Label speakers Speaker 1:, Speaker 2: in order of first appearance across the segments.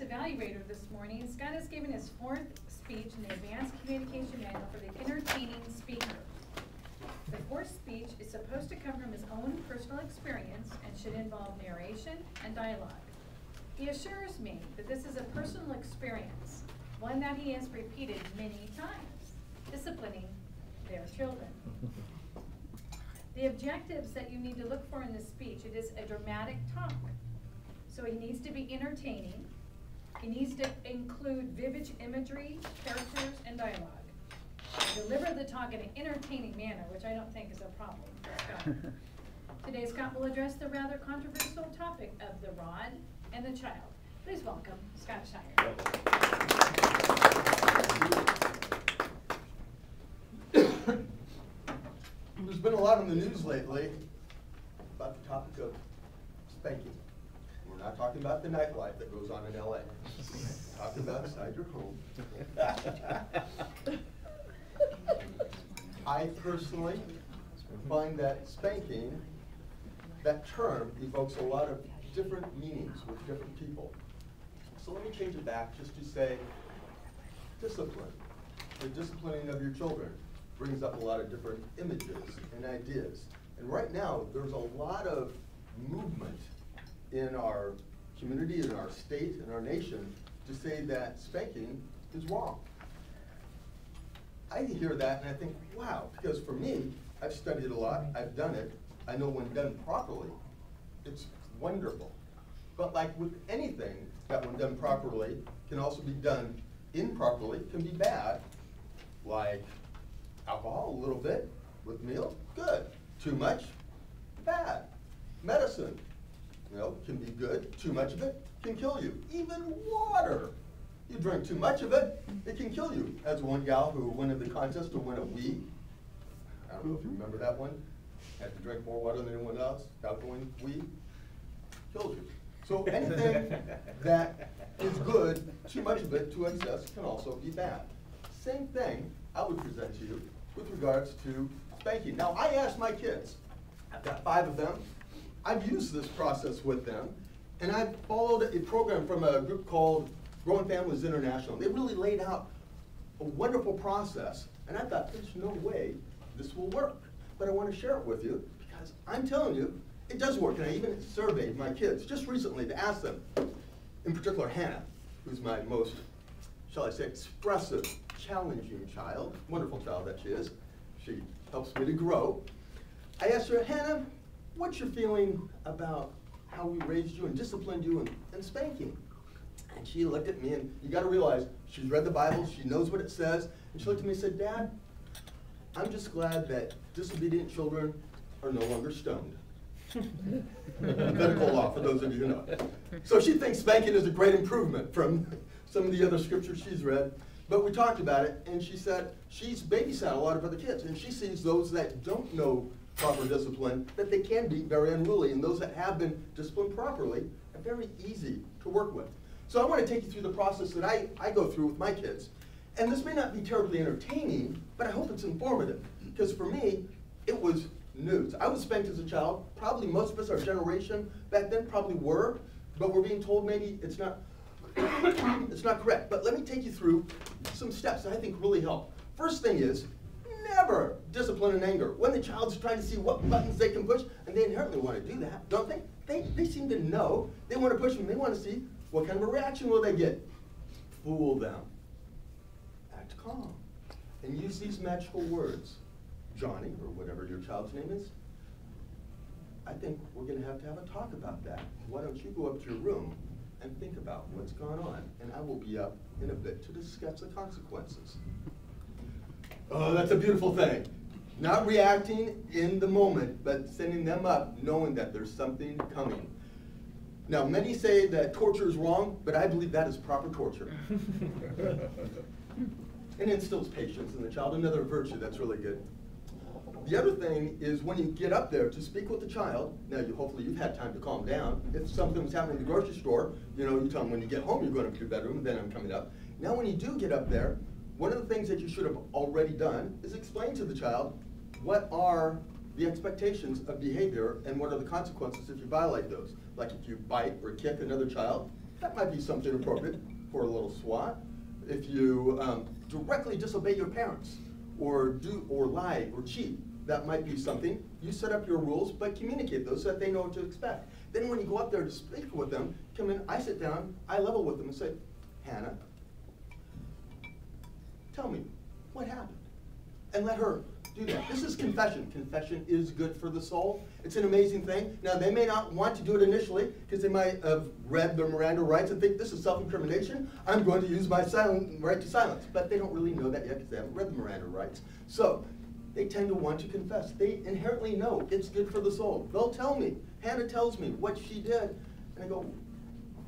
Speaker 1: evaluator this morning. Scott has given his 4th speech in the Advanced Communication Manual for the Entertaining Speaker. The 4th speech is supposed to come from his own personal experience and should involve narration and dialogue. He assures me that this is a personal experience, one that he has repeated many times, disciplining their children. The objectives that you need to look for in this speech, it is a dramatic talk. So he needs to be entertaining. He needs to include vivid imagery, characters, and dialogue. Deliver the talk in an entertaining manner, which I don't think is a problem for Scott. Today, Scott will address the rather controversial topic of the rod and the child. Please welcome Scott Shire.
Speaker 2: There's been a lot in the news lately about the topic of spanking. We're not talking about the nightlife that goes on in LA. We're talking about inside your home. I personally find that spanking, that term, evokes a lot of different meanings with different people. So let me change it back just to say discipline. The disciplining of your children brings up a lot of different images and ideas. And right now, there's a lot of movement in our community, in our state, in our nation, to say that spanking is wrong. I hear that and I think, wow, because for me, I've studied a lot, I've done it, I know when done properly, it's wonderful. But like with anything that when done properly can also be done improperly, can be bad, like alcohol a little bit with meal, good. Too much, bad. Medicine, can be good. Too much of it can kill you. Even water. You drink too much of it, it can kill you. As one gal who won in the contest to win a wee. I don't know if you remember that one. Had to drink more water than anyone else. Without going wee, kills you. So anything that is good, too much of it to excess can also be bad. Same thing I would present to you with regards to spanking. Now I asked my kids, I've got 5 of them, I've used this process with them, and I've followed a program from a group called Growing Families International. They really laid out a wonderful process, and I thought, there's no way this will work. But I want to share it with you, because I'm telling you, it does work. And I even surveyed my kids just recently to ask them, in particular Hannah, who's my most, shall I say, expressive, challenging child, wonderful child that she is. She helps me to grow. I asked her, Hannah, what's your feeling about how we raised you and disciplined you and spanking? And she looked at me, and you got to realize, she's read the Bible, she knows what it says, and she looked at me and said, Dad, I'm just glad that disobedient children are no longer stoned. Medical law, for those of you who know. So she thinks spanking is a great improvement from some of the other scriptures she's read. But we talked about it, and she said she's babysat a lot of other kids, and she sees those that don't know proper discipline, that they can be very unruly, and those that have been disciplined properly are very easy to work with. So I want to take you through the process that I go through with my kids. And this may not be terribly entertaining, but I hope it's informative. Because for me, it was news. I was spanked as a child. Probably most of us, our generation back then, probably were. But we're being told maybe it's not, it's not correct. But let me take you through some steps that I think really help. First thing is, never discipline in anger. When the child's trying to see what buttons they can push, and they inherently want to do that, don't they? They seem to know. They want to push them. They want to see what kind of a reaction will they get. Fool them. Act calm. And use these magical words. Johnny, or whatever your child's name is, I think we're going to have a talk about that. Why don't you go up to your room and think about what's gone on, and I will be up in a bit to discuss the consequences. Oh, that's a beautiful thing. Not reacting in the moment, but sending them up knowing that there's something coming. Now, many say that torture is wrong, but I believe that is proper torture. And instills patience in the child, another virtue that's really good. The other thing is when you get up there to speak with the child, now hopefully you've had time to calm down. If something was happening in the grocery store, you tell them when you get home you're going up to your bedroom, and then I'm coming up. Now when you do get up there, one of the things that you should have already done is explain to the child what are the expectations of behavior and what are the consequences if you violate those. Like if you bite or kick another child, that might be something appropriate for a little swat. If you directly disobey your parents, or lie, or cheat, that might be something. You set up your rules, but communicate those so that they know what to expect. Then when you go up there to speak with them, come in, I sit down, I level with them and say, Hannah, tell me, what happened? And let her do that. This is confession. Confession is good for the soul. It's an amazing thing. Now, they may not want to do it initially because they might have read their Miranda rights and think this is self-incrimination. I'm going to use my right to silence. But they don't really know that yet because they haven't read the Miranda rights. So they tend to want to confess. They inherently know it's good for the soul. They'll tell me. Hannah tells me what she did. And I go,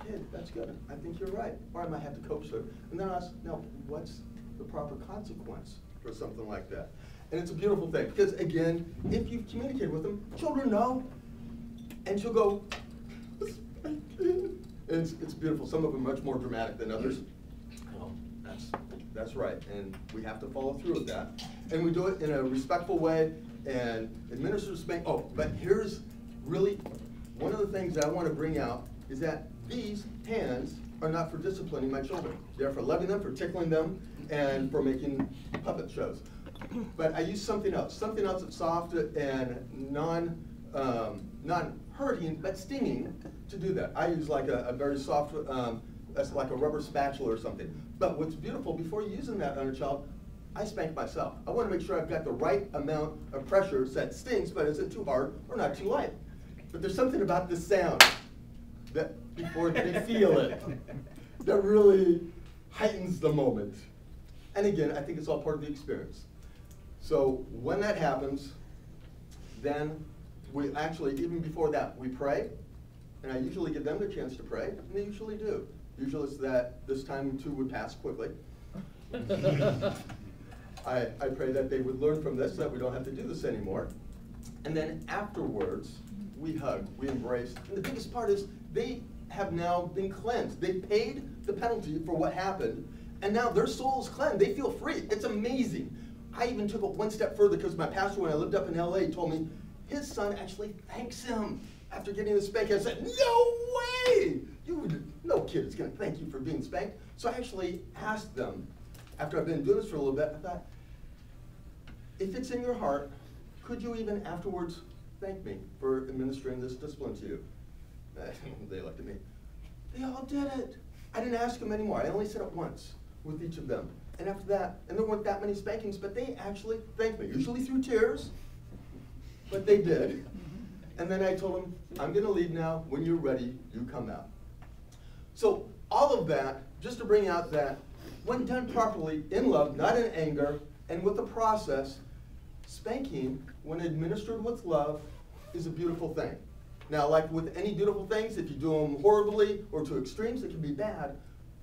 Speaker 2: okay, that's good. I think you're right. Or I might have to coach her. And then I ask, now, what's the proper consequence for something like that? And it's a beautiful thing, because again, if you've communicated with them, children know, and she'll go, and it's beautiful. Some of them are much more dramatic than others. Well, that's right, and we have to follow through with that. And we do it in a respectful way, and administer spank. Oh, but here's really, one of the things that I want to bring out is that these hands are not for disciplining my children. They're for loving them, for tickling them, and for making puppet shows. But I use something else that's soft and non-hurting, but stinging to do that. I use like a very soft, that's like a rubber spatula or something. But what's beautiful, before using that on a child, I spank myself. I want to make sure I've got the right amount of pressure so that stings, but isn't too hard or not too light. But there's something about the sound that before they feel it that really heightens the moment. And again, I think it's all part of the experience. So when that happens, then we actually, even before that, we pray. And I usually give them the chance to pray, and they usually do. Usually it's that this time too would pass quickly. I pray that they would learn from this, that we don't have to do this anymore. And then afterwards, we hug, we embrace. And the biggest part is they have now been cleansed. They paid the penalty for what happened, and now their soul is cleansed. They feel free. It's amazing. I even took it one step further because my pastor, when I lived up in LA, told me his son actually thanks him after getting the spanking. I said, no way! No kid is going to thank you for being spanked. So I actually asked them, after I've been doing this for a little bit, I thought, if it's in your heart, could you even afterwards thank me for administering this discipline to you? They looked at me. They all did it. I didn't ask them anymore. I only said it once with each of them. And after that, and there weren't that many spankings, but they actually thanked me, usually through tears, but they did. And then I told them, I'm going to leave now. When you're ready, you come out. So all of that, just to bring out that when done properly, in love, not in anger, and with the process, spanking, when administered with love, is a beautiful thing. Now, like with any beautiful things, if you do them horribly or to extremes, it can be bad.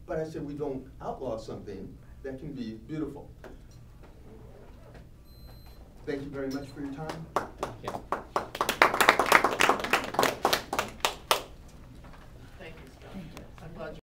Speaker 2: But I said we don't outlaw something that can be beautiful. Thank you very much for your time.
Speaker 3: Thank you.